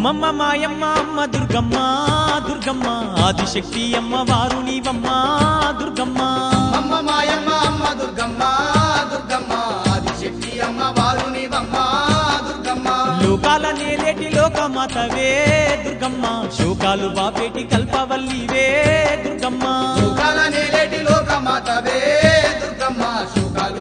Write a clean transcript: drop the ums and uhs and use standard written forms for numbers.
అమ్మమ్మ మాయమ్మ అమ్మ దుర్గమ్మ దుర్గమ్మ ఆదిశక్తి అమ్మ వారు నీవమ్మ దుర్గమ్మ అమ్మ మాయమ్మ అమ్మ దుర్గమ్మ దుర్గమ్మ ఆదిశక్తి అమ్మ వారు నీవమ్మ దుర్గమ్మ లోకాల నేలేటి లోకమాతవే దుర్గమ్మ శోకాలు బాపేటి కల్పవల్లివే దుర్గమ్మ లోకాల నేలేటి లోకమాతవే